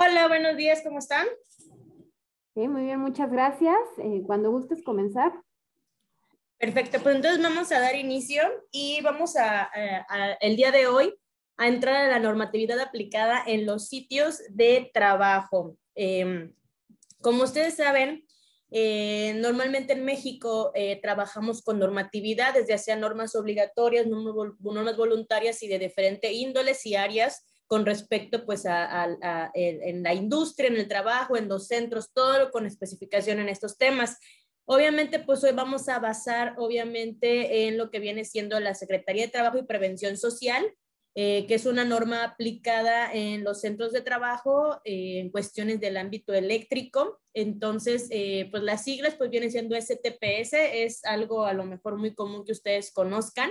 Hola, buenos días, ¿cómo están? Sí, muy bien, muchas gracias. Cuando gustes comenzar. Perfecto, pues entonces vamos a dar inicio y vamos el día de hoy a entrar a la normatividad aplicada en los sitios de trabajo. Como ustedes saben, normalmente en México trabajamos con normatividades, ya sean normas obligatorias, normas voluntarias y de diferentes índoles y áreas con respecto pues en la industria, en el trabajo, en los centros, todo con especificación en estos temas. Obviamente, pues hoy vamos a basar, obviamente, en lo que viene siendo la Secretaría de Trabajo y Prevención Social, que es una norma aplicada en los centros de trabajo en cuestiones del ámbito eléctrico. Entonces, pues las siglas pues vienen siendo STPS, es algo a lo mejor muy común que ustedes conozcan.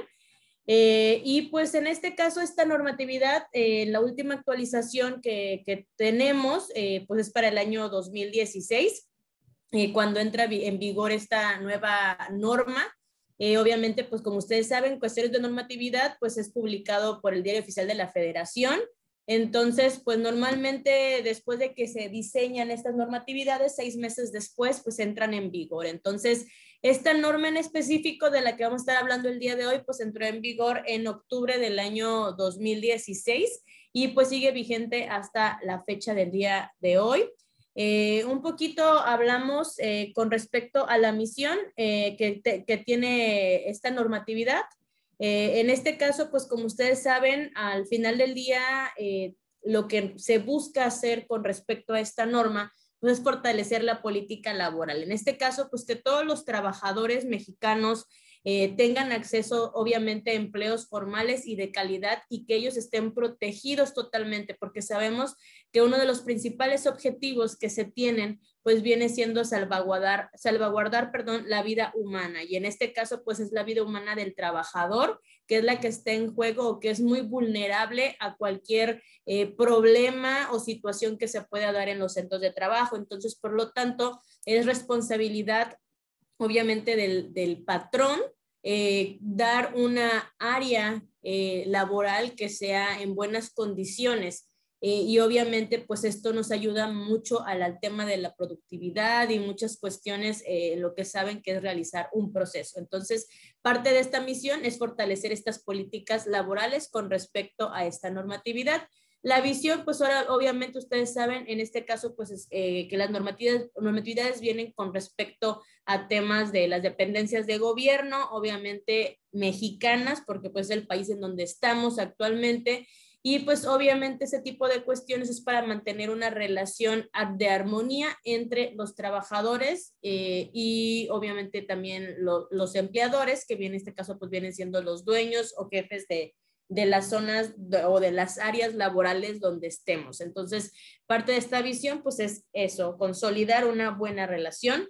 Y pues en este caso esta normatividad, la última actualización que tenemos, pues es para el año 2016, cuando entra en vigor esta nueva norma. Obviamente, pues como ustedes saben, cuestiones de normatividad, pues es publicado por el Diario Oficial de la Federación. Entonces, pues normalmente después de que se diseñan estas normatividades, 6 meses después, pues entran en vigor. Entonces, esta norma en específico de la que vamos a estar hablando el día de hoy, pues entró en vigor en octubre del año 2016 y pues sigue vigente hasta la fecha del día de hoy. Un poquito hablamos con respecto a la misión que tiene esta normatividad. En este caso, pues como ustedes saben, al final del día, lo que se busca hacer con respecto a esta norma, pues es fortalecer la política laboral. En este caso, pues que todos los trabajadores mexicanos tengan acceso, obviamente, a empleos formales y de calidad y que ellos estén protegidos totalmente, porque sabemos que uno de los principales objetivos que se tienen pues viene siendo salvaguardar, la vida humana, y en este caso pues es la vida humana del trabajador, que es la que está en juego o que es muy vulnerable a cualquier problema o situación que se pueda dar en los centros de trabajo. Entonces, por lo tanto, es responsabilidad obviamente del patrón dar una área laboral que sea en buenas condiciones. Y obviamente pues esto nos ayuda mucho al tema de la productividad y muchas cuestiones, lo que saben que es realizar un proceso. Entonces, parte de esta misión es fortalecer estas políticas laborales con respecto a esta normatividad. La visión, pues ahora obviamente ustedes saben, en este caso, pues es, que las normatividades vienen con respecto a temas de las dependencias de gobierno, obviamente mexicanas, porque pues es el país en donde estamos actualmente, y pues obviamente ese tipo de cuestiones es para mantener una relación de armonía entre los trabajadores y obviamente también los empleadores, que en este caso pues vienen siendo los dueños o jefes de las zonas o de las áreas laborales donde estemos. Entonces, parte de esta visión pues es eso, consolidar una buena relación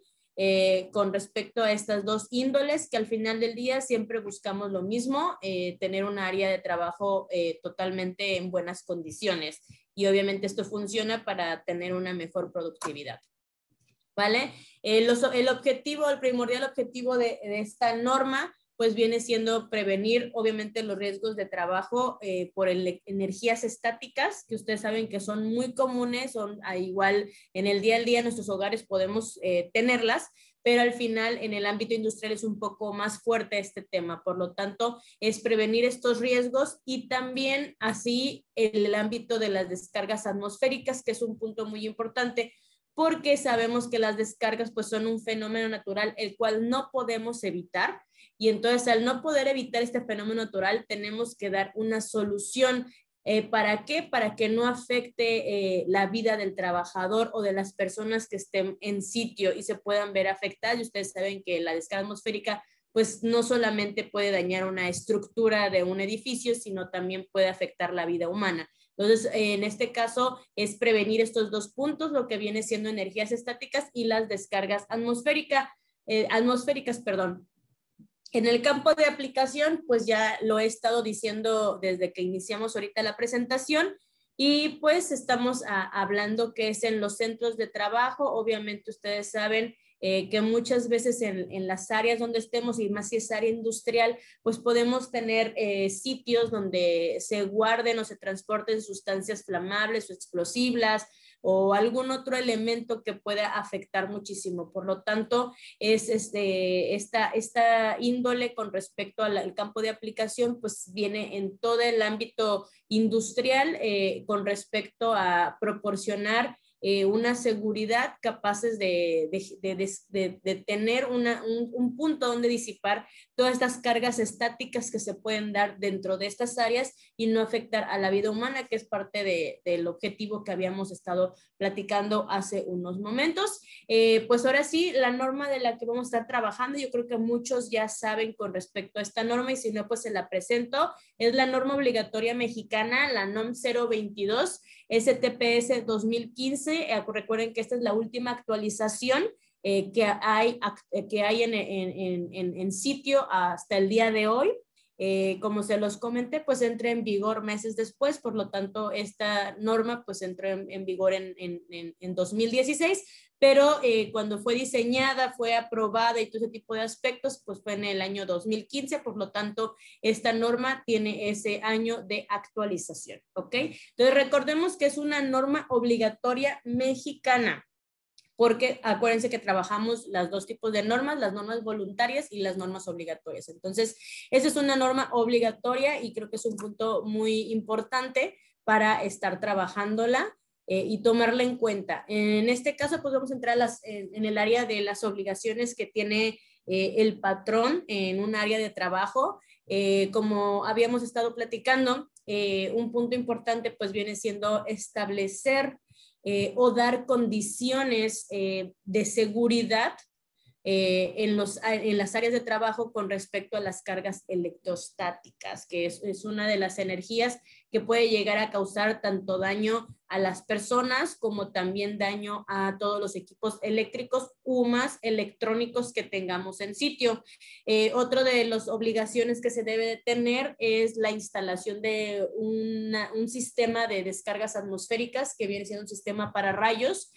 con respecto a estas dos índoles, que al final del día siempre buscamos lo mismo, tener un área de trabajo totalmente en buenas condiciones, y obviamente esto funciona para tener una mejor productividad. ¿Vale? El objetivo, el primordial objetivo de esta norma pues viene siendo prevenir obviamente los riesgos de trabajo por energías estáticas, que ustedes saben que son muy comunes, son igual en el día a día en nuestros hogares podemos tenerlas, pero al final en el ámbito industrial es un poco más fuerte este tema. Por lo tanto, es prevenir estos riesgos y también así en el ámbito de las descargas atmosféricas, que es un punto muy importante, porque sabemos que las descargas pues son un fenómeno natural el cual no podemos evitar, y entonces al no poder evitar este fenómeno natural tenemos que dar una solución. ¿Para qué? Para que no afecte la vida del trabajador o de las personas que estén en sitio y se puedan ver afectadas. Y ustedes saben que la descarga atmosférica pues no solamente puede dañar una estructura de un edificio, sino también puede afectar la vida humana. Entonces, en este caso es prevenir estos dos puntos, lo que viene siendo energías estáticas y las descargas atmosféricas, perdón. En el campo de aplicación, pues ya lo he estado diciendo desde que iniciamos ahorita la presentación, y pues estamos hablando que es en los centros de trabajo. Obviamente ustedes saben que muchas veces en las áreas donde estemos, y más si es área industrial, pues podemos tener sitios donde se guarden o se transporten sustancias flamables o explosivas, o algún otro elemento que pueda afectar muchísimo. Por lo tanto, es esta índole con respecto al campo de aplicación, pues viene en todo el ámbito industrial con respecto a proporcionar una seguridad capaces de tener un punto donde disipar todas estas cargas estáticas que se pueden dar dentro de estas áreas y no afectar a la vida humana, que es parte del objetivo que habíamos estado platicando hace unos momentos. Pues ahora sí, la norma de la que vamos a estar trabajando, yo creo que muchos ya saben con respecto a esta norma, y si no, pues se la presento. Es la norma obligatoria mexicana, la NOM 022, STPS 2015. Recuerden que esta es la última actualización que hay en sitio hasta el día de hoy. Como se los comenté, pues entra en vigor meses después, por lo tanto esta norma pues entró en vigor en 2016, pero cuando fue diseñada, fue aprobada y todo ese tipo de aspectos, pues fue en el año 2015, por lo tanto esta norma tiene ese año de actualización, ¿ok? Entonces recordemos que es una norma obligatoria mexicana, porque acuérdense que trabajamos los dos tipos de normas, las normas voluntarias y las normas obligatorias. Entonces, esa es una norma obligatoria y creo que es un punto muy importante para estar trabajándola y tomarla en cuenta. En este caso, pues vamos a entrar en el área de las obligaciones que tiene el patrón en un área de trabajo. Como habíamos estado platicando, un punto importante pues viene siendo establecer o dar condiciones de seguridad en las áreas de trabajo con respecto a las cargas electrostáticas, que es una de las energías que puede llegar a causar tanto daño a las personas como también daño a todos los equipos eléctricos u más electrónicos que tengamos en sitio. Otro de las obligaciones que se debe de tener es la instalación de un sistema de descargas atmosféricas, que viene siendo un sistema para rayos.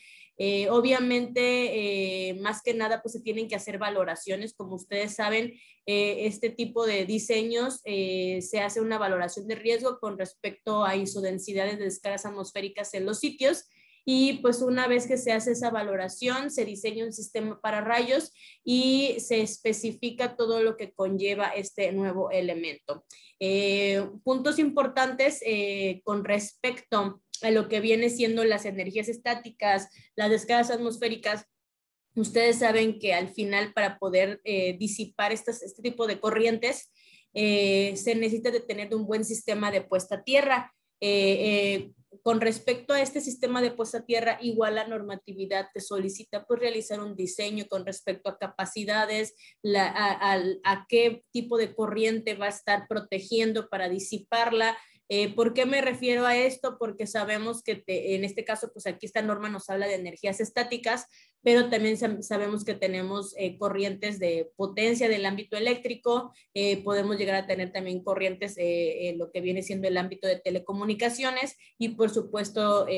Obviamente, más que nada, pues se tienen que hacer valoraciones. Como ustedes saben, este tipo de diseños se hace una valoración de riesgo con respecto a isodensidades de descargas atmosféricas en los sitios. Y pues una vez que se hace esa valoración, se diseña un sistema para rayos y se especifica todo lo que conlleva este nuevo elemento. Puntos importantes con respecto a lo que viene siendo las energías estáticas, las descargas atmosféricas. Ustedes saben que al final, para poder disipar este tipo de corrientes, se necesita de tener un buen sistema de puesta a tierra. Con respecto a este sistema de puesta a tierra, igual la normatividad te solicita pues realizar un diseño con respecto a capacidades, a qué tipo de corriente va a estar protegiendo para disiparla. ¿Por qué me refiero a esto? Porque sabemos que en este caso, pues aquí esta norma nos habla de energías estáticas, pero también sabemos que tenemos corrientes de potencia del ámbito eléctrico, podemos llegar a tener también corrientes en lo que viene siendo el ámbito de telecomunicaciones y por supuesto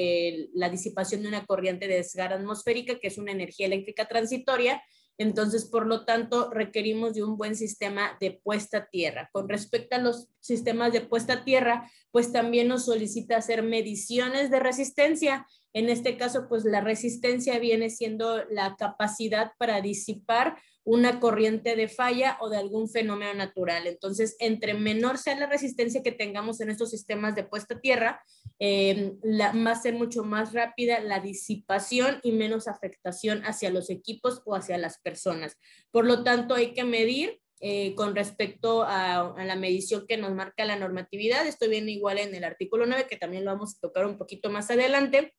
la disipación de una corriente de descarga atmosférica, que es una energía eléctrica transitoria. Entonces, por lo tanto, requerimos de un buen sistema de puesta a tierra. Con respecto a los sistemas de puesta a tierra, pues también nos solicita hacer mediciones de resistencia. En este caso, pues la resistencia viene siendo la capacidad para disipar una corriente de falla o de algún fenómeno natural. Entonces, entre menor sea la resistencia que tengamos en estos sistemas de puesta a tierra, va a ser mucho más rápida la disipación y menos afectación hacia los equipos o hacia las personas. Por lo tanto, hay que medir con respecto a la medición que nos marca la normatividad. Esto viene igual en el artículo 9, que también lo vamos a tocar un poquito más adelante.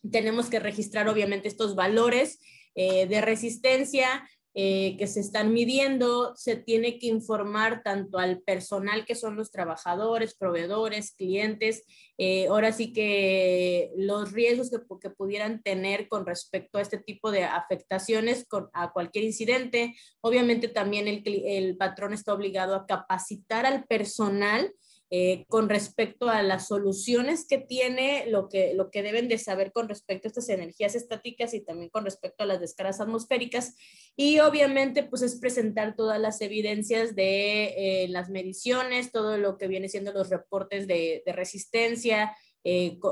Tenemos que registrar obviamente estos valores de resistencia que se están midiendo. Se tiene que informar tanto al personal, que son los trabajadores, proveedores, clientes, ahora sí que los riesgos que pudieran tener con respecto a este tipo de afectaciones a cualquier incidente. Obviamente también el patrón está obligado a capacitar al personal con respecto a las soluciones que tiene, lo que deben de saber con respecto a estas energías estáticas y también con respecto a las descargas atmosféricas. Y obviamente pues es presentar todas las evidencias de las mediciones, todo lo que viene siendo los reportes de resistencia,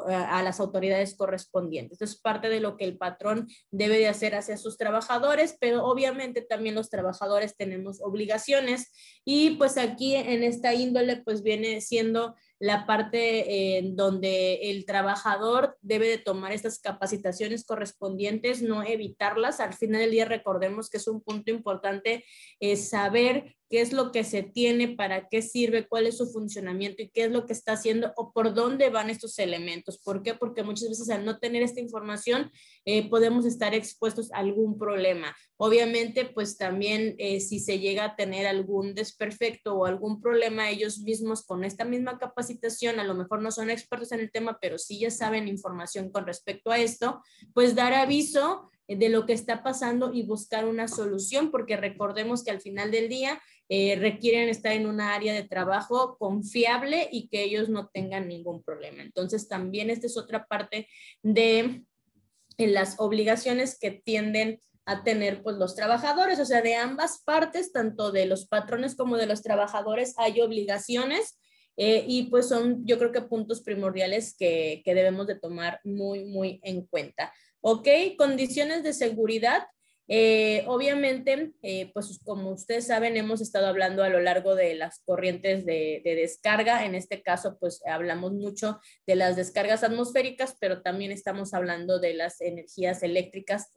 a las autoridades correspondientes. Esto es parte de lo que el patrón debe de hacer hacia sus trabajadores, pero obviamente también los trabajadores tenemos obligaciones y pues aquí en esta índole pues viene siendo la parte en donde el trabajador debe de tomar estas capacitaciones correspondientes, no evitarlas. Al final del día recordemos que es un punto importante saber qué es lo que se tiene, para qué sirve, cuál es su funcionamiento y qué es lo que está haciendo o por dónde van estos elementos. ¿Por qué? Porque muchas veces al no tener esta información podemos estar expuestos a algún problema. Obviamente, pues también si se llega a tener algún desperfecto o algún problema, ellos mismos con esta misma capacitación, a lo mejor no son expertos en el tema, pero sí ya saben información con respecto a esto, pues dar aviso de lo que está pasando y buscar una solución, porque recordemos que al final del día requieren estar en una área de trabajo confiable y que ellos no tengan ningún problema. Entonces también esta es otra parte de las obligaciones que tienden a tener pues los trabajadores, o sea, de ambas partes, tanto de los patrones como de los trabajadores hay obligaciones y pues son yo creo que puntos primordiales que debemos de tomar muy en cuenta. Ok, condiciones de seguridad. Obviamente, pues como ustedes saben, hemos estado hablando a lo largo de las corrientes de descarga. En este caso, pues hablamos mucho de las descargas atmosféricas, pero también estamos hablando de las energías eléctricas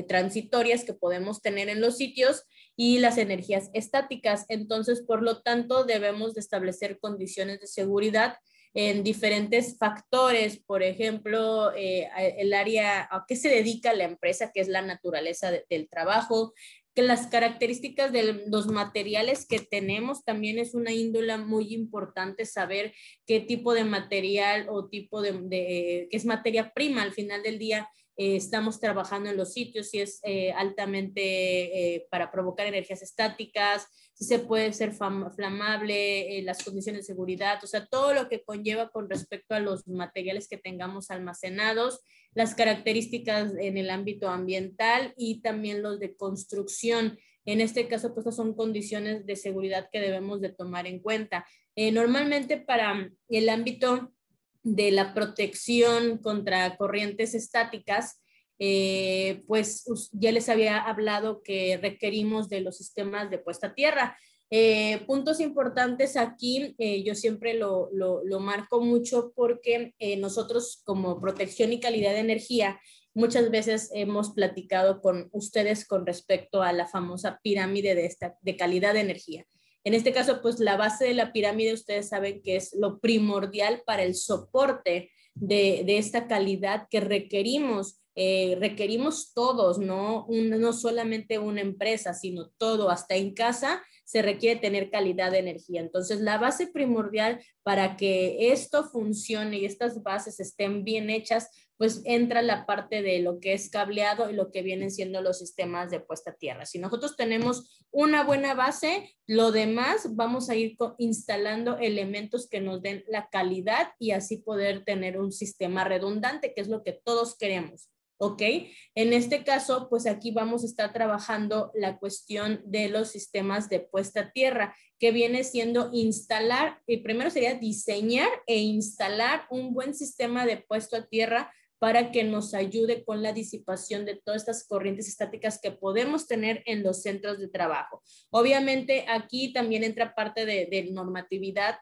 transitorias que podemos tener en los sitios y las energías estáticas. Entonces, por lo tanto, debemos de establecer condiciones de seguridad en diferentes factores, por ejemplo, el área a qué se dedica la empresa, que es la naturaleza del trabajo, que las características de los materiales que tenemos también es una índole muy importante, saber qué tipo de material o tipo qué es materia prima al final del día. Estamos trabajando en los sitios, si es altamente para provocar energías estáticas, si se puede ser flamable, las condiciones de seguridad, o sea, todo lo que conlleva con respecto a los materiales que tengamos almacenados, las características en el ámbito ambiental y también los de construcción. En este caso, pues son condiciones de seguridad que debemos de tomar en cuenta. Normalmente para el ámbito de la protección contra corrientes estáticas, pues ya les había hablado que requerimos de los sistemas de puesta a tierra. Puntos importantes aquí, yo siempre lo marco mucho porque nosotros como protección y calidad de energía, muchas veces hemos platicado con ustedes con respecto a la famosa pirámide de calidad de energía. En este caso, pues la base de la pirámide, ustedes saben que es lo primordial para el soporte de esta calidad que requerimos. Requerimos todos, no solamente una empresa, sino todo, hasta en casa se requiere tener calidad de energía. Entonces, la base primordial para que esto funcione y estas bases estén bien hechas, pues entra la parte de lo que es cableado y lo que vienen siendo los sistemas de puesta a tierra. Si nosotros tenemos una buena base, lo demás vamos a ir instalando elementos que nos den la calidad y así poder tener un sistema redundante, que es lo que todos queremos. ¿Ok? En este caso, pues aquí vamos a estar trabajando la cuestión de los sistemas de puesta a tierra, que viene siendo instalar, primero sería diseñar e instalar un buen sistema de puesta a tierra para que nos ayude con la disipación de todas estas corrientes estáticas que podemos tener en los centros de trabajo. Obviamente aquí también entra parte de normatividad.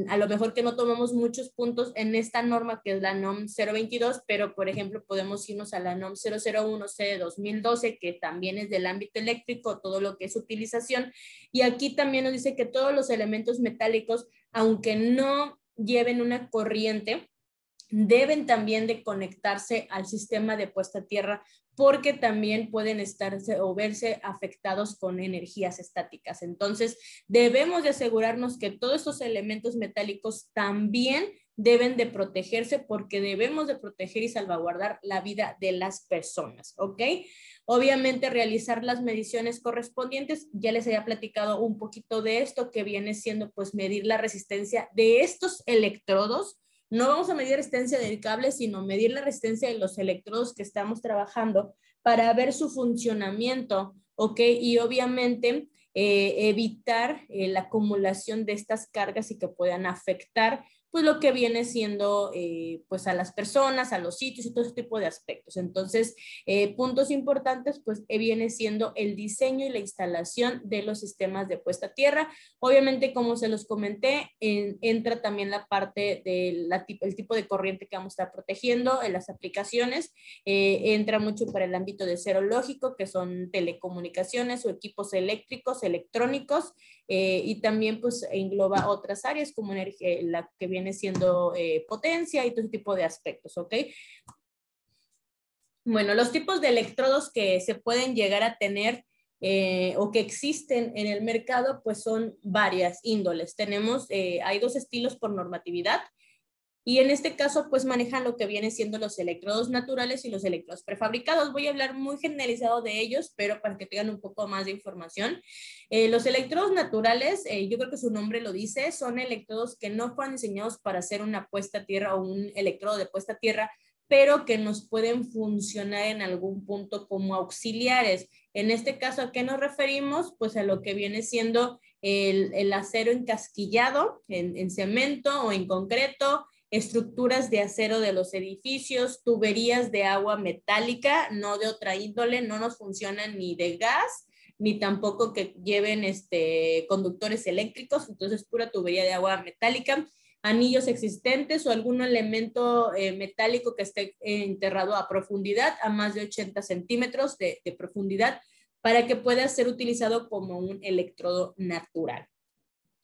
A lo mejor que no tomamos muchos puntos en esta norma que es la NOM 022, pero por ejemplo podemos irnos a la NOM 001C de 2012, que también es del ámbito eléctrico, todo lo que es utilización, y aquí también nos dice que todos los elementos metálicos, aunque no lleven una corriente, deben también de conectarse al sistema de puesta a tierra porque también pueden estarse o verse afectados con energías estáticas. Entonces, debemos de asegurarnos que todos estos elementos metálicos también deben de protegerse porque debemos de proteger y salvaguardar la vida de las personas, ¿ok? Obviamente realizar las mediciones correspondientes, ya les había platicado un poquito de esto que viene siendo pues medir la resistencia de estos electrodos. No vamos a medir resistencia del cable, sino medir la resistencia de los electrodos que estamos trabajando para ver su funcionamiento, ¿ok? Y obviamente evitar la acumulación de estas cargas y que puedan afectar pues lo que viene siendo pues a las personas, a los sitios y todo ese tipo de aspectos. Entonces, puntos importantes pues viene siendo el diseño y la instalación de los sistemas de puesta a tierra. Obviamente, como se los comenté, entra también la parte del el tipo de corriente que vamos a estar protegiendo en las aplicaciones. Entra mucho para el ámbito de cero lógico, que son telecomunicaciones o equipos eléctricos, electrónicos, y también pues engloba otras áreas como energía, la que viene siendo potencia y todo ese tipo de aspectos, ¿ok? Bueno, los tipos de electrodos que se pueden llegar a tener o que existen en el mercado, pues son varias índoles. Tenemos, hay dos estilos por normatividad, y en este caso, pues manejan lo que viene siendo los electrodos naturales y los electrodos prefabricados. Voy a hablar muy generalizado de ellos, pero para que tengan un poco más de información. Los electrodos naturales, yo creo que su nombre lo dice, son electrodos que no fueron diseñados para hacer una puesta a tierra o un electrodo de puesta a tierra, pero que nos pueden funcionar en algún punto como auxiliares. En este caso, ¿a qué nos referimos? Pues a lo que viene siendo el acero encasquillado en cemento o en concreto, estructuras de acero de los edificios, tuberías de agua metálica, no de otra índole, no nos funcionan ni de gas, ni tampoco que lleven conductores eléctricos, entonces pura tubería de agua metálica, anillos existentes o algún elemento metálico que esté enterrado a profundidad, a más de 80 centímetros de profundidad, para que pueda ser utilizado como un electrodo natural.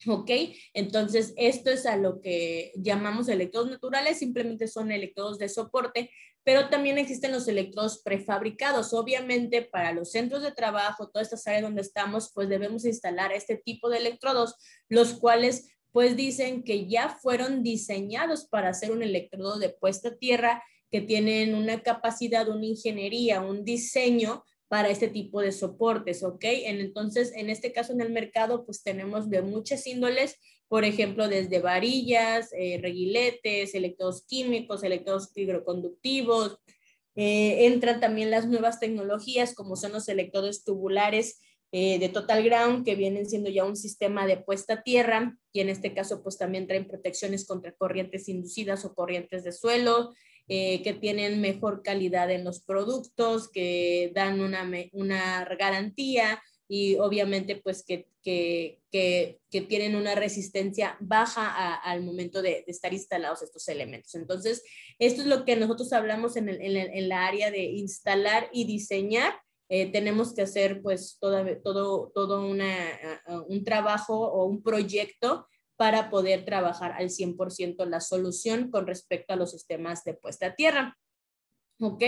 ¿Ok? Entonces, esto es a lo que llamamos electrodos naturales, simplemente son electrodos de soporte, pero también existen los electrodos prefabricados. Obviamente, para los centros de trabajo, todas estas áreas donde estamos, pues debemos instalar este tipo de electrodos, los cuales pues dicen que ya fueron diseñados para hacer un electrodo de puesta a tierra, que tienen una capacidad, una ingeniería, un diseño para este tipo de soportes, ¿ok? Entonces, en este caso en el mercado, pues tenemos de muchas índoles, por ejemplo, desde varillas, reguiletes, electrodos químicos, electrodos hidroconductivos. Entran también las nuevas tecnologías, como son los electrodos tubulares de Total Ground, que vienen siendo ya un sistema de puesta a tierra, y en este caso, pues también traen protecciones contra corrientes inducidas o corrientes de suelo, que tienen mejor calidad en los productos, que dan una garantía y obviamente pues que tienen una resistencia baja al momento de estar instalados estos elementos. Entonces, esto es lo que nosotros hablamos en la área de instalar y diseñar. Tenemos que hacer pues todo un trabajo o un proyecto para poder trabajar al 100% la solución con respecto a los sistemas de puesta a tierra. ¿Ok?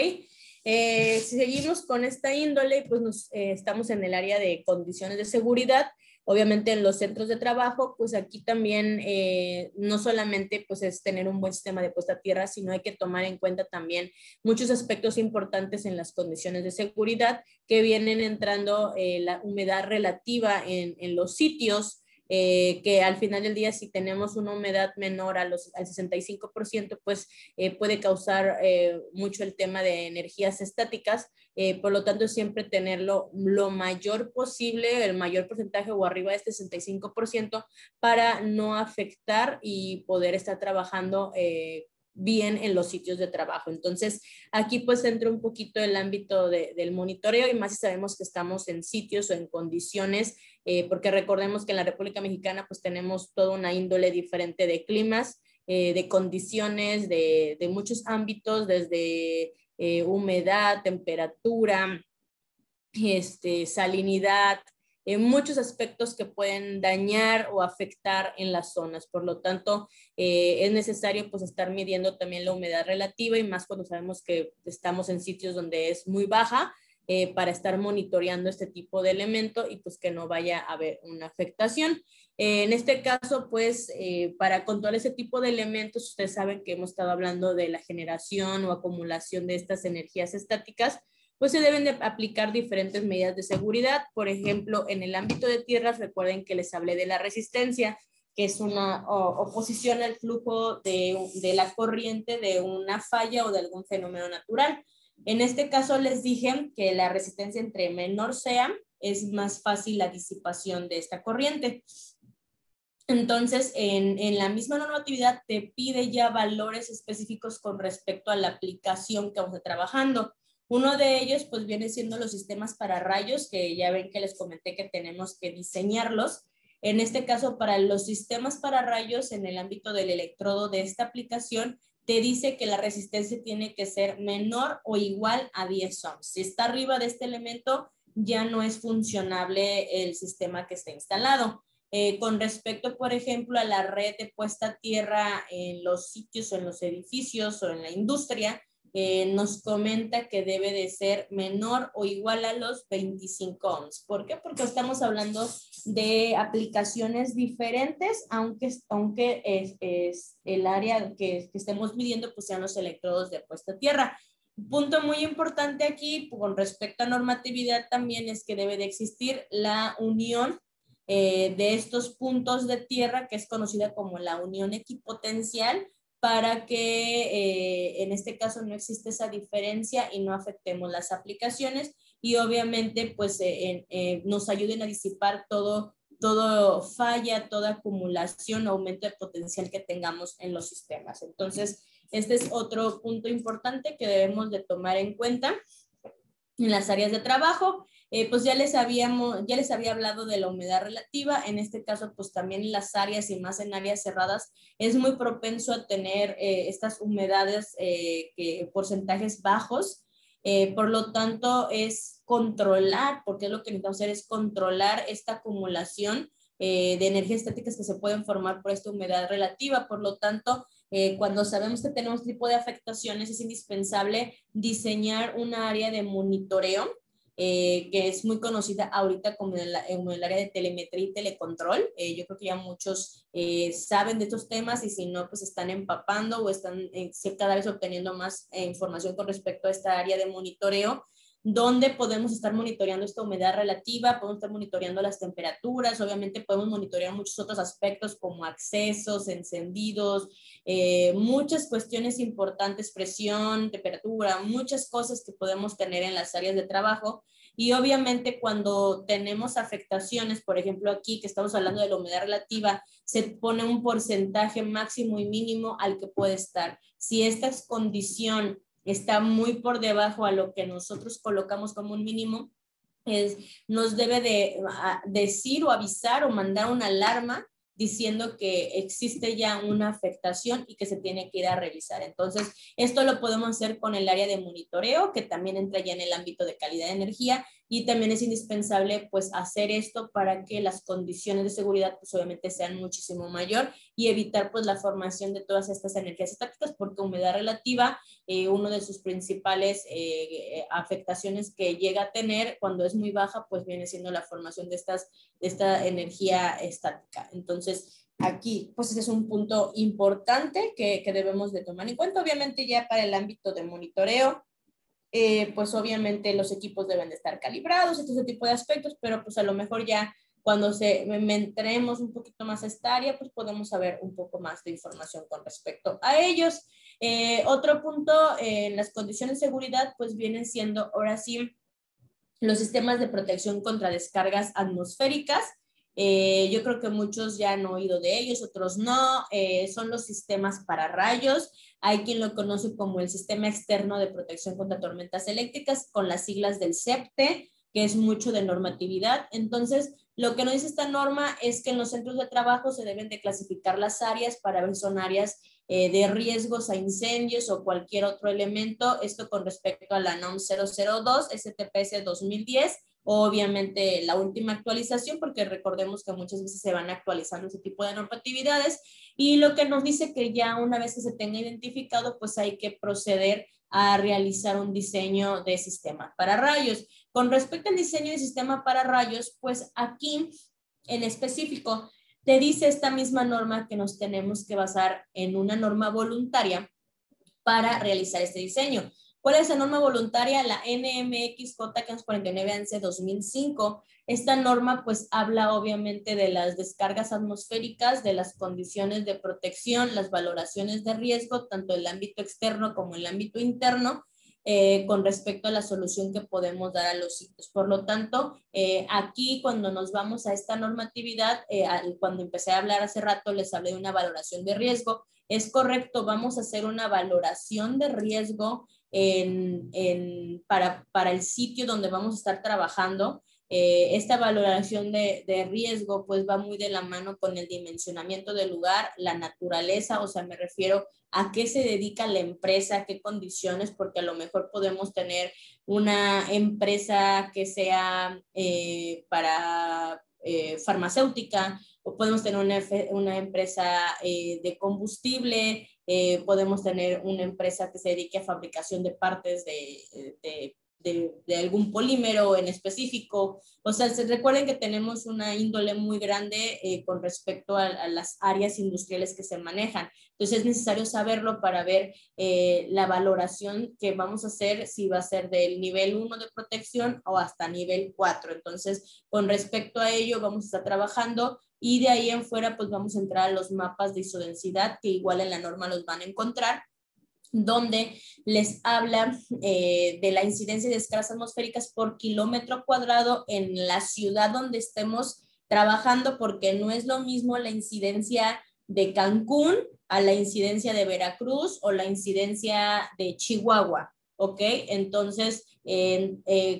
Si seguimos con esta índole, pues estamos en el área de condiciones de seguridad. Obviamente en los centros de trabajo, pues aquí también no solamente pues es tener un buen sistema de puesta a tierra, sino hay que tomar en cuenta también muchos aspectos importantes en las condiciones de seguridad que vienen entrando la humedad relativa en los sitios, que al final del día si tenemos una humedad menor al 65%, pues puede causar mucho el tema de energías estáticas, por lo tanto siempre tenerlo lo mayor posible, el mayor porcentaje o arriba de este 65% para no afectar y poder estar trabajando bien en los sitios de trabajo. Entonces, aquí pues entra un poquito el ámbito del monitoreo y más si sabemos que estamos en sitios o en condiciones, porque recordemos que en la República Mexicana pues tenemos toda una índole diferente de climas, de condiciones, de muchos ámbitos, desde humedad, temperatura, salinidad, muchos aspectos que pueden dañar o afectar en las zonas. Por lo tanto, es necesario pues estar midiendo también la humedad relativa y más cuando sabemos que estamos en sitios donde es muy baja, para estar monitoreando este tipo de elemento y pues que no vaya a haber una afectación. En este caso, pues, para controlar ese tipo de elementos, ustedes saben que hemos estado hablando de la generación o acumulación de estas energías estáticas, pues se deben de aplicar diferentes medidas de seguridad. Por ejemplo, en el ámbito de tierras, recuerden que les hablé de la resistencia, que es una oposición al flujo de la corriente de una falla o de algún fenómeno natural. En este caso les dije que la resistencia entre menor sea, es más fácil la disipación de esta corriente. Entonces, en la misma normatividad te pide ya valores específicos con respecto a la aplicación que vamos a trabajando. Uno de ellos, pues, viene siendo los sistemas para rayos, que ya ven que les comenté que tenemos que diseñarlos. En este caso, para los sistemas para rayos, en el ámbito del electrodo de esta aplicación, te dice que la resistencia tiene que ser menor o igual a 10 ohms. Si está arriba de este elemento, ya no es funcionable el sistema que está instalado. Con respecto, por ejemplo, a la red de puesta a tierra en los sitios o en los edificios o en la industria, nos comenta que debe de ser menor o igual a los 25 ohms. ¿Por qué? Porque estamos hablando de aplicaciones diferentes, aunque es el área que estemos midiendo, pues sean los electrodos de puesta a tierra. Un punto muy importante aquí con respecto a normatividad también es que debe de existir la unión de estos puntos de tierra, que es conocida como la unión equipotencial, para que en este caso no existe esa diferencia y no afectemos las aplicaciones y obviamente pues nos ayuden a disipar todo falla, toda acumulación, aumento de potencial que tengamos en los sistemas. Entonces, este es otro punto importante que debemos de tomar en cuenta en las áreas de trabajo. Pues ya les había hablado de la humedad relativa. En este caso, pues también en las áreas y más en áreas cerradas es muy propenso a tener estas humedades porcentajes bajos. Por lo tanto, es controlar, porque lo que necesitamos hacer es controlar esta acumulación de energías estáticas que se pueden formar por esta humedad relativa. Por lo tanto, cuando sabemos que tenemos este tipo de afectaciones, es indispensable diseñar una área de monitoreo, que es muy conocida ahorita como en el área de telemetría y telecontrol. Yo creo que ya muchos saben de estos temas y si no, pues están empapando o están cada vez obteniendo más información con respecto a esta área de monitoreo, donde podemos estar monitoreando esta humedad relativa, podemos estar monitoreando las temperaturas, obviamente podemos monitorear muchos otros aspectos como accesos, encendidos, muchas cuestiones importantes, presión, temperatura, muchas cosas que podemos tener en las áreas de trabajo. Y obviamente cuando tenemos afectaciones, por ejemplo aquí que estamos hablando de la humedad relativa, se pone un porcentaje máximo y mínimo al que puede estar. Si esta condición está muy por debajo a lo que nosotros colocamos como un mínimo, nos debe de decir o avisar o mandar una alarma diciendo que existe ya una afectación y que se tiene que ir a revisar. Entonces, esto lo podemos hacer con el área de monitoreo, que también entra ya en el ámbito de calidad de energía, y también es indispensable pues hacer esto para que las condiciones de seguridad pues obviamente sean muchísimo mayor y evitar pues la formación de todas estas energías estáticas, porque humedad relativa, uno de sus principales afectaciones que llega a tener cuando es muy baja, pues viene siendo la formación de esta energía estática. Entonces, aquí, pues ese es un punto importante que debemos de tomar en cuenta. Obviamente ya para el ámbito de monitoreo, pues obviamente los equipos deben de estar calibrados, este tipo de aspectos, pero pues a lo mejor ya cuando entremos un poquito más a esta área, pues podemos saber un poco más de información con respecto a ellos. Otro punto en las condiciones de seguridad, pues vienen siendo ahora sí los sistemas de protección contra descargas atmosféricas. Yo creo que muchos ya han oído de ellos, otros no. Son los sistemas para rayos. Hay quien lo conoce como el Sistema Externo de Protección contra Tormentas Eléctricas, con las siglas del SEPTE, que es mucho de normatividad. Entonces, lo que nos dice esta norma es que en los centros de trabajo se deben de clasificar las áreas para ver si son áreas de riesgos a incendios o cualquier otro elemento. Esto con respecto a la NOM 002, STPS 2010, obviamente la última actualización, porque recordemos que muchas veces se van actualizando ese tipo de normatividades, y lo que nos dice que ya una vez que se tenga identificado, pues hay que proceder a realizar un diseño de sistema para rayos. Con respecto al diseño de sistema para rayos, pues aquí en específico te dice esta misma norma que nos tenemos que basar en una norma voluntaria para realizar este diseño. ¿Cuál es la norma voluntaria? La NMXJ 4911 2005. Esta norma pues habla obviamente de las descargas atmosféricas, de las condiciones de protección, las valoraciones de riesgo, tanto en el ámbito externo como en el ámbito interno, con respecto a la solución que podemos dar a los sitios. Por lo tanto, aquí cuando nos vamos a esta normatividad, cuando empecé a hablar hace rato, les hablé de una valoración de riesgo. Es correcto, vamos a hacer una valoración de riesgo para el sitio donde vamos a estar trabajando. Esta valoración de riesgo pues va muy de la mano con el dimensionamiento del lugar, la naturaleza, o sea, me refiero a qué se dedica la empresa, a qué condiciones, porque a lo mejor podemos tener una empresa que sea para farmacéutica, o podemos tener una empresa de combustible, podemos tener una empresa que se dedique a fabricación de partes de algún polímero en específico. O sea, recuerden que tenemos una índole muy grande con respecto a las áreas industriales que se manejan. Entonces es necesario saberlo para ver la valoración que vamos a hacer, si va a ser del nivel 1 de protección o hasta nivel 4. Entonces, con respecto a ello, vamos a estar trabajando y de ahí en fuera, pues vamos a entrar a los mapas de isodensidad, que igual en la norma los van a encontrar, donde les habla de la incidencia de descargas atmosféricas por kilómetro cuadrado en la ciudad donde estemos trabajando, porque no es lo mismo la incidencia de Cancún a la incidencia de Veracruz o la incidencia de Chihuahua, ¿ok? Entonces,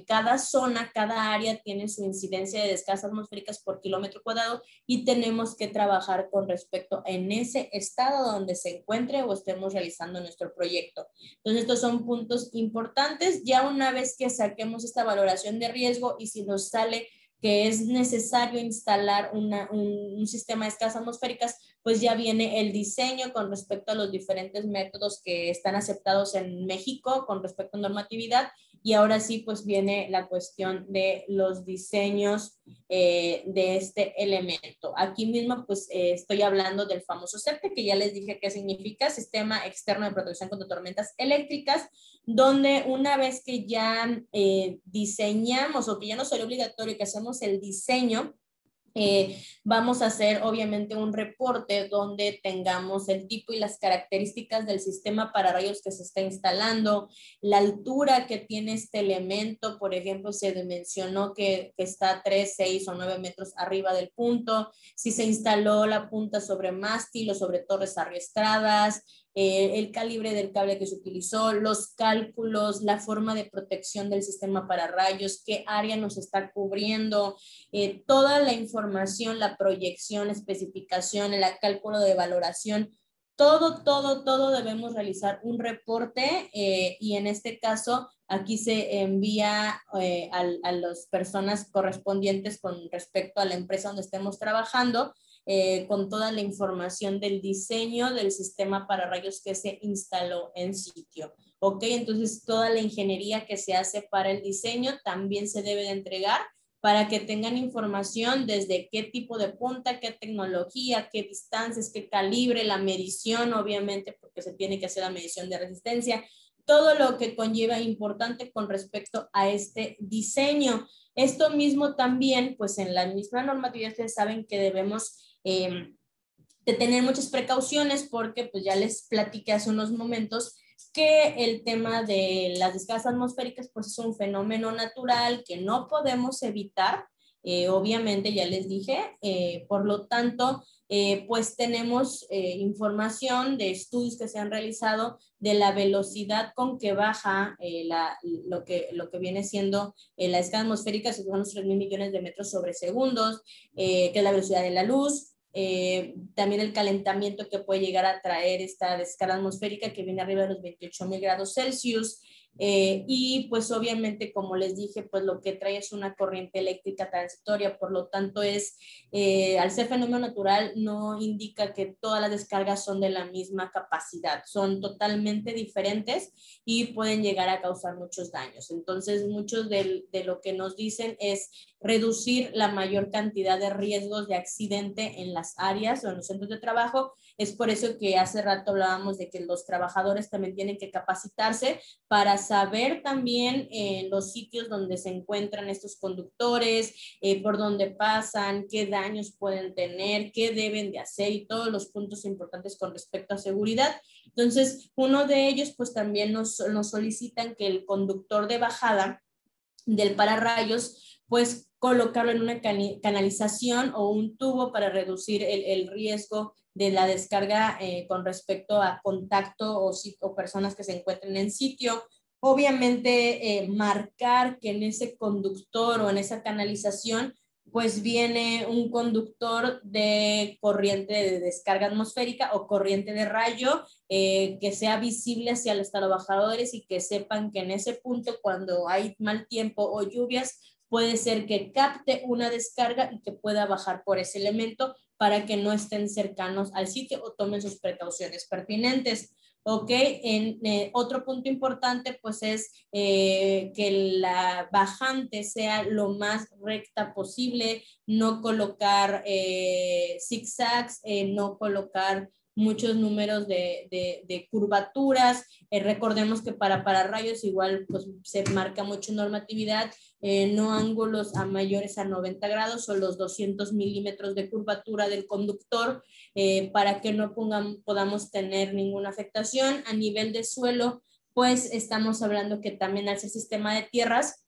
cada zona, cada área tiene su incidencia de descargas atmosféricas por kilómetro cuadrado y tenemos que trabajar con respecto en ese estado donde se encuentre o estemos realizando nuestro proyecto. Entonces, estos son puntos importantes. Ya una vez que saquemos esta valoración de riesgo y si nos sale que es necesario instalar un sistema de descargas atmosféricas, pues ya viene el diseño con respecto a los diferentes métodos que están aceptados en México con respecto a normatividad. Y ahora sí, pues viene la cuestión de los diseños de este elemento. Aquí mismo, pues estoy hablando del famoso SEPTE, que ya les dije qué significa, Sistema Externo de Protección contra Tormentas Eléctricas, donde una vez que ya diseñamos o que ya no será obligatorio que hacemos el diseño, vamos a hacer obviamente un reporte donde tengamos el tipo y las características del sistema para rayos que se está instalando, la altura que tiene este elemento, por ejemplo, se dimensionó que está 3, 6 o 9 metros arriba del punto, si se instaló la punta sobre mástil o sobre torres arrastradas, el calibre del cable que se utilizó, los cálculos, la forma de protección del sistema para rayos, qué área nos está cubriendo, toda la información, la proyección, especificación, el cálculo de valoración, todo debemos realizar un reporte y en este caso aquí se envía a las personas correspondientes con respecto a la empresa donde estemos trabajando, con toda la información del diseño del sistema para rayos que se instaló en sitio. Ok, entonces toda la ingeniería que se hace para el diseño también se debe de entregar para que tengan información desde qué tipo de punta, qué tecnología, qué distancias, qué calibre, la medición, obviamente, porque se tiene que hacer la medición de resistencia, todo lo que conlleva importante con respecto a este diseño. Esto mismo también, pues en la misma normatividad ustedes saben que debemos de tener muchas precauciones porque pues ya les platiqué hace unos momentos que el tema de las descargas atmosféricas pues es un fenómeno natural que no podemos evitar, obviamente ya les dije, por lo tanto pues tenemos información de estudios que se han realizado de la velocidad con que baja lo que viene siendo la descarga atmosférica, son unos 3.000 millones de metros sobre segundos, que es la velocidad de la luz. También el calentamiento que puede llegar a traer esta descarga atmosférica que viene arriba de los 28.000 grados Celsius, Y pues obviamente, como les dije, pues lo que trae es una corriente eléctrica transitoria, por lo tanto al ser fenómeno natural no indica que todas las descargas son de la misma capacidad, son totalmente diferentes y pueden llegar a causar muchos daños. Entonces, muchos de lo que nos dicen es reducir la mayor cantidad de riesgos de accidente en las áreas o en los centros de trabajo. Es por eso que hace rato hablábamos de que los trabajadores también tienen que capacitarse para saber también los sitios donde se encuentran estos conductores, por dónde pasan, qué daños pueden tener, qué deben de hacer y todos los puntos importantes con respecto a seguridad. Entonces, uno de ellos, pues también nos solicitan que el conductor de bajada del pararrayos, pues colocarlo en una canalización o un tubo para reducir el riesgo de la descarga con respecto a contacto o personas que se encuentren en sitio. Obviamente, marcar que en ese conductor o en esa canalización pues viene un conductor de corriente de descarga atmosférica o corriente de rayo que sea visible hacia los trabajadores y que sepan que en ese punto, cuando hay mal tiempo o lluvias, puede ser que capte una descarga y que pueda bajar por ese elemento para que no estén cercanos al sitio o tomen sus precauciones pertinentes. Ok, otro punto importante pues es que la bajante sea lo más recta posible, no colocar zigzags, no colocar muchos números de curvaturas. Recordemos que para rayos igual pues se marca mucho normatividad, no ángulos a mayores a 90 grados o los 200 milímetros de curvatura del conductor, para que no podamos tener ninguna afectación. A nivel de suelo, pues estamos hablando que también al ser sistema de tierras,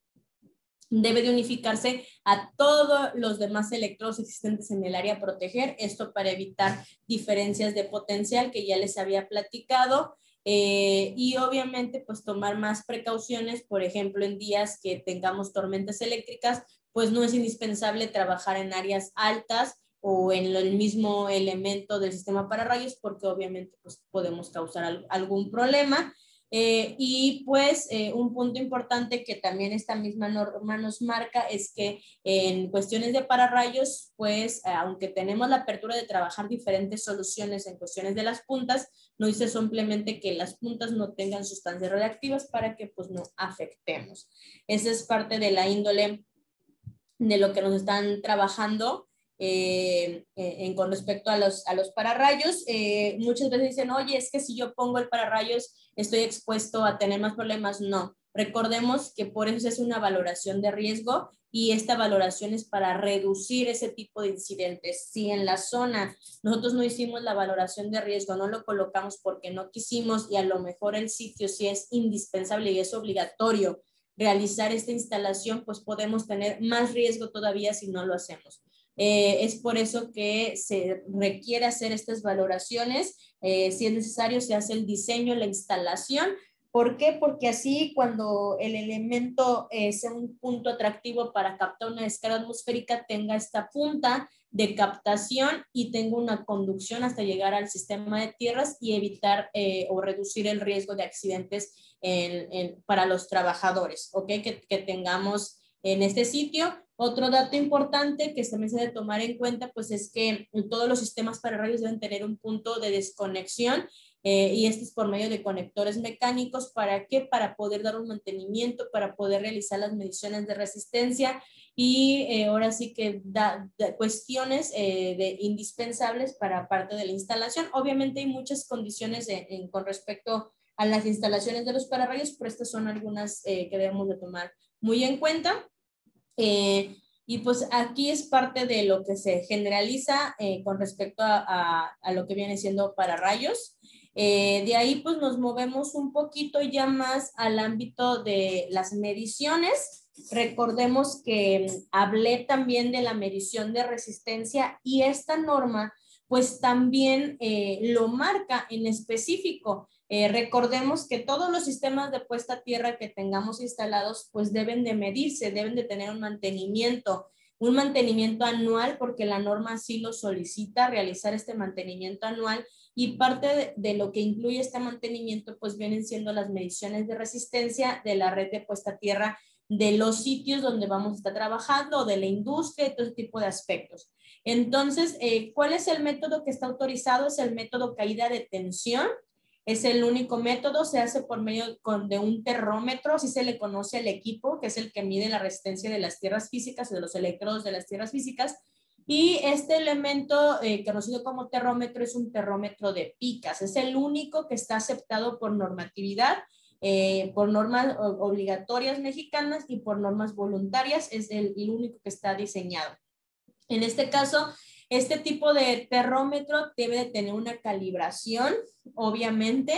debe de unificarse a todos los demás electrodos existentes en el área a proteger, esto para evitar diferencias de potencial que ya les había platicado, y obviamente pues tomar más precauciones, por ejemplo en días que tengamos tormentas eléctricas, pues no es indispensable trabajar en áreas altas o en el mismo elemento del sistema pararrayos porque obviamente pues podemos causar algún problema. Y pues un punto importante que también esta misma norma nos marca es que en cuestiones de pararrayos, pues aunque tenemos la apertura de trabajar diferentes soluciones en cuestiones de las puntas, no dice simplemente que las puntas no tengan sustancias radiactivas para que pues no afectemos. Esa es parte de la índole de lo que nos están trabajando con respecto a los pararrayos. Muchas veces dicen, oye, es que si yo pongo el pararrayos estoy expuesto a tener más problemas. No, recordemos que por eso es una valoración de riesgo y esta valoración es para reducir ese tipo de incidentes. Si en la zona nosotros no hicimos la valoración de riesgo, no lo colocamos porque no quisimos y a lo mejor el sitio sí es indispensable y es obligatorio realizar esta instalación, pues podemos tener más riesgo todavía si no lo hacemos. Es por eso que se requiere hacer estas valoraciones. Si es necesario, se hace el diseño, la instalación. ¿Por qué? Porque así cuando el elemento sea un punto atractivo para captar una descarga atmosférica, tenga esta punta de captación y tenga una conducción hasta llegar al sistema de tierras y evitar o reducir el riesgo de accidentes para los trabajadores, ¿ok? Que tengamos en este sitio. Otro dato importante que también se debe tomar en cuenta, pues es que todos los sistemas pararrayos deben tener un punto de desconexión y este es por medio de conectores mecánicos. ¿Para qué? Para poder dar un mantenimiento, para poder realizar las mediciones de resistencia y ahora sí que da cuestiones indispensables para parte de la instalación. Obviamente hay muchas condiciones con respecto a las instalaciones de los pararrayos, pero estas son algunas que debemos de tomar muy en cuenta. Y pues aquí es parte de lo que se generaliza con respecto a lo que viene siendo pararrayos. De ahí pues nos movemos un poquito ya más al ámbito de las mediciones. Recordemos que hablé también de la medición de resistencia y esta norma pues también lo marca en específico. Recordemos que todos los sistemas de puesta a tierra que tengamos instalados pues deben de medirse, deben de tener un mantenimiento anual porque la norma así lo solicita, realizar este mantenimiento anual y parte de lo que incluye este mantenimiento pues vienen siendo las mediciones de resistencia de la red de puesta a tierra de los sitios donde vamos a estar trabajando, de la industria y todo ese tipo de aspectos. Entonces, ¿cuál es el método que está autorizado? Es el método caída de tensión. Es el único método, se hace por medio de un terrómetro, así se le conoce al equipo, que es el que mide la resistencia de las tierras físicas, de los electrodos de las tierras físicas. Y este elemento conocido como terrómetro es un terrómetro de picas. Es el único que está aceptado por normatividad, por normas obligatorias mexicanas y por normas voluntarias. Es el único que está diseñado. En este caso, este tipo de terrómetro debe de tener una calibración, obviamente.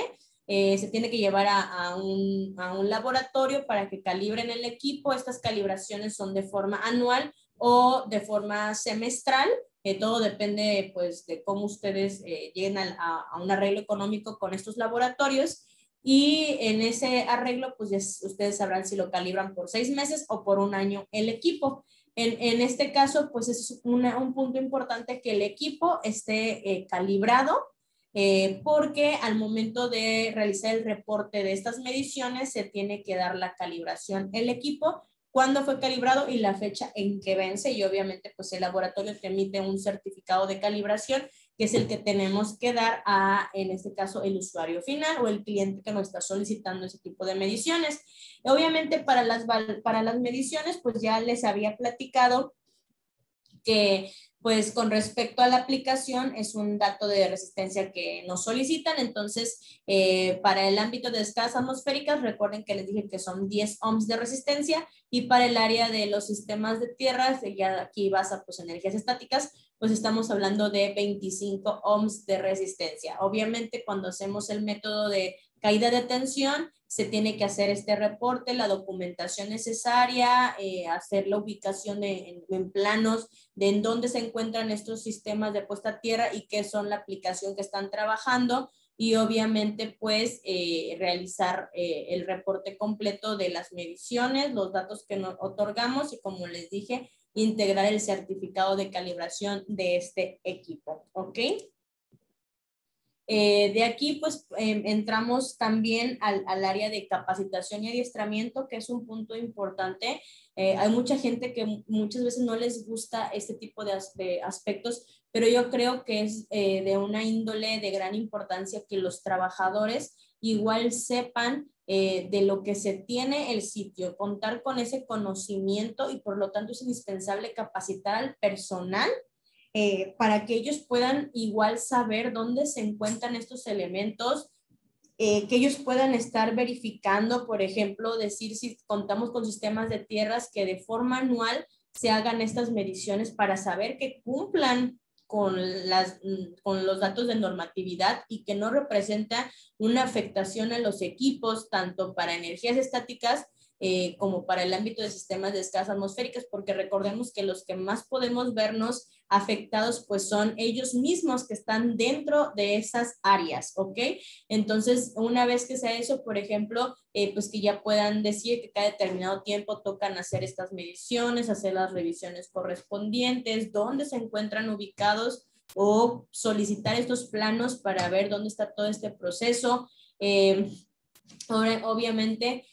Se tiene que llevar a un laboratorio para que calibren el equipo. Estas calibraciones son de forma anual o de forma semestral. Todo depende pues de cómo ustedes lleguen a un arreglo económico con estos laboratorios. Y en ese arreglo, pues ya ustedes sabrán si lo calibran por 6 meses o por un año el equipo. En este caso, pues es un punto importante que el equipo esté calibrado, porque al momento de realizar el reporte de estas mediciones se tiene que dar la calibración el equipo, cuándo fue calibrado y la fecha en que vence, y obviamente pues el laboratorio te emite un certificado de calibración que es el que tenemos que dar a, en este caso, el usuario final o el cliente que nos está solicitando ese tipo de mediciones. Obviamente para las mediciones, pues ya les había platicado que pues con respecto a la aplicación es un dato de resistencia que nos solicitan. Entonces, para el ámbito de descargas atmosféricas, recuerden que les dije que son 10 ohms de resistencia, y para el área de los sistemas de tierras, ya aquí basa pues energías estáticas, pues estamos hablando de 25 ohms de resistencia. Obviamente, cuando hacemos el método de caída de tensión, se tiene que hacer este reporte, la documentación necesaria, hacer la ubicación en planos de en dónde se encuentran estos sistemas de puesta a tierra y qué son la aplicación que están trabajando, y obviamente pues realizar el reporte completo de las mediciones, los datos que nos otorgamos, y como les dije, integrar el certificado de calibración de este equipo, ¿ok? De aquí, pues, entramos también al área de capacitación y adiestramiento, que es un punto importante. Hay mucha gente que muchas veces no les gusta este tipo de aspectos, pero yo creo que es de una índole de gran importancia que los trabajadores igual sepan de lo que se tiene el sitio, contar con ese conocimiento, y por lo tanto es indispensable capacitar al personal para que ellos puedan igual saber dónde se encuentran estos elementos, que ellos puedan estar verificando, por ejemplo, decir si contamos con sistemas de tierras, que de forma anual se hagan estas mediciones para saber que cumplan con los datos de normatividad y que no representa una afectación a los equipos, tanto para energías estáticas como para el ámbito de sistemas de descargas atmosféricas, porque recordemos que los que más podemos vernos afectados pues son ellos mismos que están dentro de esas áreas, ¿ok? Entonces, una vez que sea eso, por ejemplo, pues que ya puedan decir que cada determinado tiempo tocan hacer estas mediciones, hacer las revisiones correspondientes, dónde se encuentran ubicados, o solicitar estos planos para ver dónde está todo este proceso. Ahora, obviamente,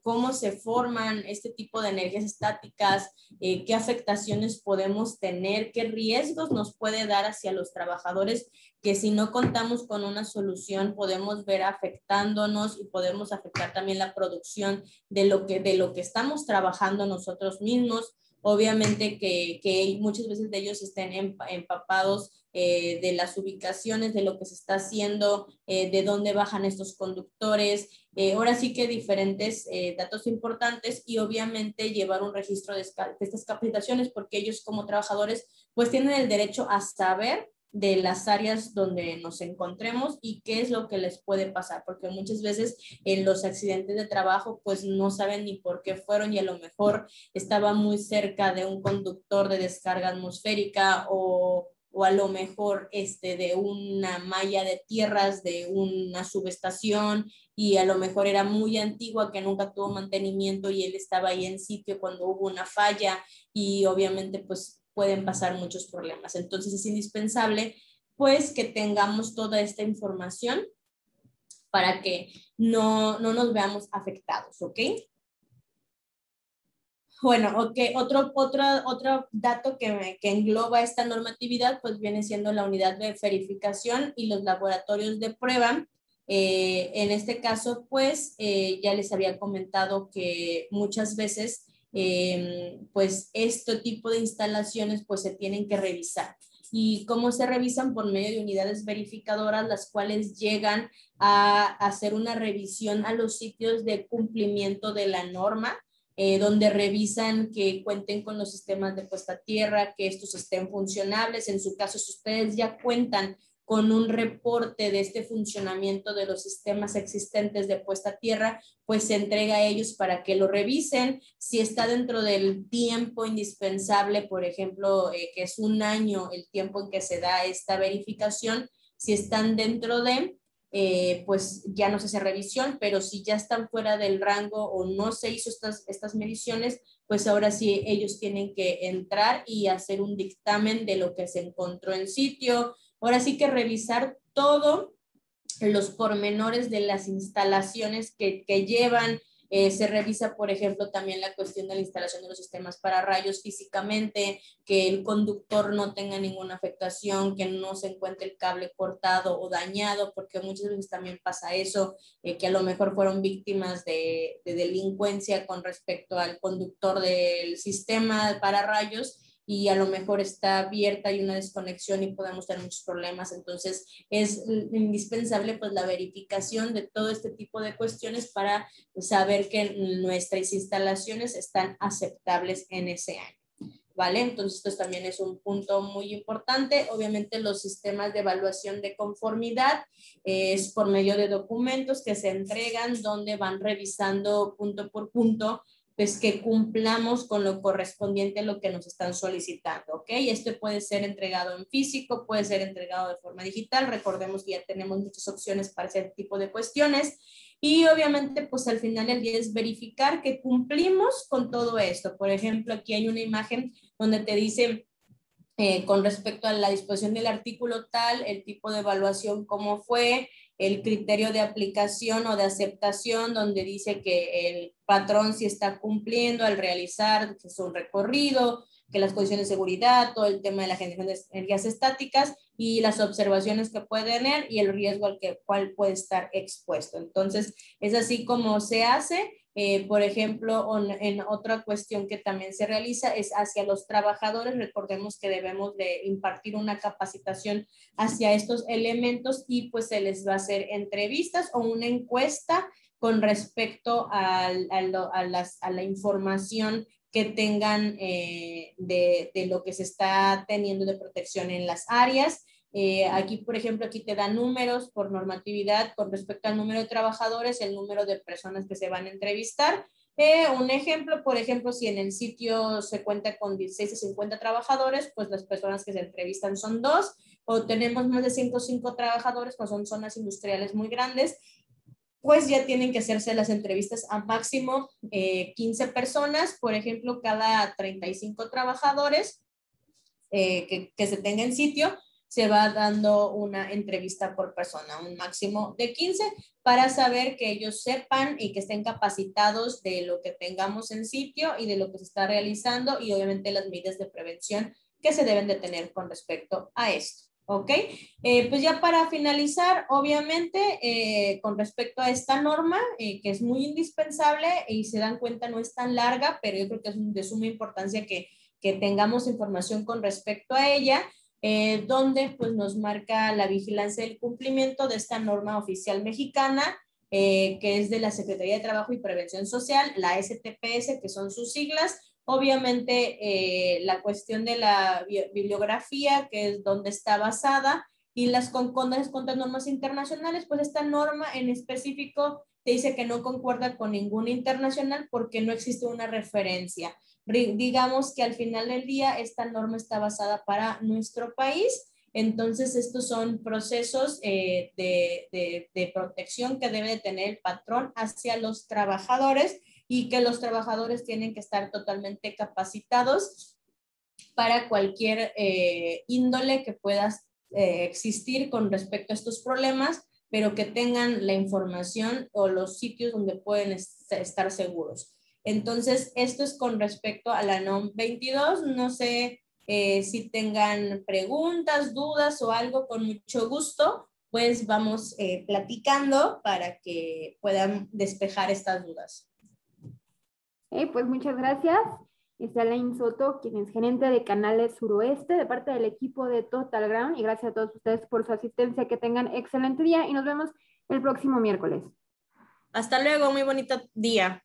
cómo se forman este tipo de energías estáticas, qué afectaciones podemos tener, qué riesgos nos puede dar hacia los trabajadores, que si no contamos con una solución podemos ver afectándonos, y podemos afectar también la producción de lo que estamos trabajando nosotros mismos. Obviamente que muchas veces de ellos estén empapados de las ubicaciones, de lo que se está haciendo, de dónde bajan estos conductores. Ahora sí que diferentes datos importantes, y obviamente llevar un registro de estas capacitaciones, porque ellos como trabajadores pues tienen el derecho a saber de las áreas donde nos encontremos y qué es lo que les puede pasar, porque muchas veces en los accidentes de trabajo pues no saben ni por qué fueron, y a lo mejor estaba muy cerca de un conductor de descarga atmosférica, o a lo mejor de una malla de tierras de una subestación, y a lo mejor era muy antigua, que nunca tuvo mantenimiento, y él estaba ahí en sitio cuando hubo una falla, y obviamente pues pueden pasar muchos problemas. Entonces es indispensable pues que tengamos toda esta información para que no nos veamos afectados, ¿ok? Bueno, okay. Otro dato que engloba esta normatividad, pues viene siendo la unidad de verificación y los laboratorios de prueba. En este caso, pues, ya les había comentado que muchas veces, pues, este tipo de instalaciones, pues, se tienen que revisar. ¿Y cómo se revisan? Por medio de unidades verificadoras, las cuales llegan a hacer una revisión a los sitios de cumplimiento de la norma, donde revisan que cuenten con los sistemas de puesta a tierra, que estos estén funcionables. En su caso, si ustedes ya cuentan con un reporte de este funcionamiento de los sistemas existentes de puesta a tierra, pues se entrega a ellos para que lo revisen. Si está dentro del tiempo indispensable, por ejemplo, que es 1 año el tiempo en que se da esta verificación, si están dentro de, pues ya no se hace revisión, pero si ya están fuera del rango o no se hizo estas mediciones, pues ahora sí ellos tienen que entrar y hacer un dictamen de lo que se encontró en sitio. Ahora sí que revisar todo los pormenores de las instalaciones que llevan. Se revisa, por ejemplo, también la cuestión de la instalación de los sistemas para rayos físicamente, que el conductor no tenga ninguna afectación, que no se encuentre el cable cortado o dañado, porque muchas veces también pasa eso, que a lo mejor fueron víctimas de delincuencia con respecto al conductor del sistema para rayos, y a lo mejor está abierta y una desconexión y podemos tener muchos problemas. Entonces es indispensable pues la verificación de todo este tipo de cuestiones para saber que nuestras instalaciones están aceptables en ese año, ¿vale? Entonces esto también es un punto muy importante. Obviamente los sistemas de evaluación de conformidad es por medio de documentos que se entregan donde van revisando punto por punto, pues que cumplamos con lo correspondiente a lo que nos están solicitando, ¿ok? Esto puede ser entregado en físico, puede ser entregado de forma digital. Recordemos que ya tenemos muchas opciones para ese tipo de cuestiones. Y obviamente, pues al final del día es verificar que cumplimos con todo esto. Por ejemplo, aquí hay una imagen donde te dice, con respecto a la disposición del artículo tal, el tipo de evaluación, cómo fue, el criterio de aplicación o de aceptación, donde dice que el patrón sí está cumpliendo al realizar un recorrido, que las condiciones de seguridad, todo el tema de la generación de energías estáticas y las observaciones que puede tener y el riesgo al cual puede estar expuesto. Entonces, es así como se hace. Por ejemplo, en otra cuestión que también se realiza es hacia los trabajadores. Recordemos que debemos de impartir una capacitación hacia estos elementos y pues se les va a hacer entrevistas o una encuesta con respecto a la información que tengan de lo que se está teniendo de protección en las áreas. Aquí, por ejemplo, aquí te dan números por normatividad con respecto al número de trabajadores, el número de personas que se van a entrevistar. Un ejemplo, por ejemplo, si en el sitio se cuenta con 16 a 50 trabajadores, pues las personas que se entrevistan son 2, o tenemos más de 105 trabajadores, pues son zonas industriales muy grandes, pues ya tienen que hacerse las entrevistas a máximo 15 personas, por ejemplo, cada 35 trabajadores que se tenga en sitio, se va dando una entrevista por persona, un máximo de 15, para saber que ellos sepan y que estén capacitados de lo que tengamos en sitio y de lo que se está realizando y obviamente las medidas de prevención que se deben de tener con respecto a esto. ¿Ok? Pues ya para finalizar, obviamente, con respecto a esta norma, que es muy indispensable y se dan cuenta no es tan larga, pero yo creo que es de suma importancia que tengamos información con respecto a ella, donde pues nos marca la vigilancia del cumplimiento de esta norma oficial mexicana, que es de la Secretaría de Trabajo y Prevención Social, la STPS, que son sus siglas. Obviamente, la cuestión de la bibliografía, que es donde está basada, y las concordancias contra normas internacionales, pues esta norma en específico te dice que no concuerda con ninguna internacional porque no existe una referencia. Digamos que al final del día esta norma está basada para nuestro país. Entonces, estos son procesos de protección que debe de tener el patrón hacia los trabajadores y que los trabajadores tienen que estar totalmente capacitados para cualquier índole que pueda existir con respecto a estos problemas, pero que tengan la información o los sitios donde pueden estar seguros. Entonces, esto es con respecto a la NOM 22. No sé si tengan preguntas, dudas o algo, con mucho gusto, pues vamos platicando para que puedan despejar estas dudas. Pues muchas gracias. Es Alain Soto, quien es gerente de Canales Suroeste, de parte del equipo de Total Ground. Y gracias a todos ustedes por su asistencia. Que tengan excelente día y nos vemos el próximo miércoles. Hasta luego, muy bonito día.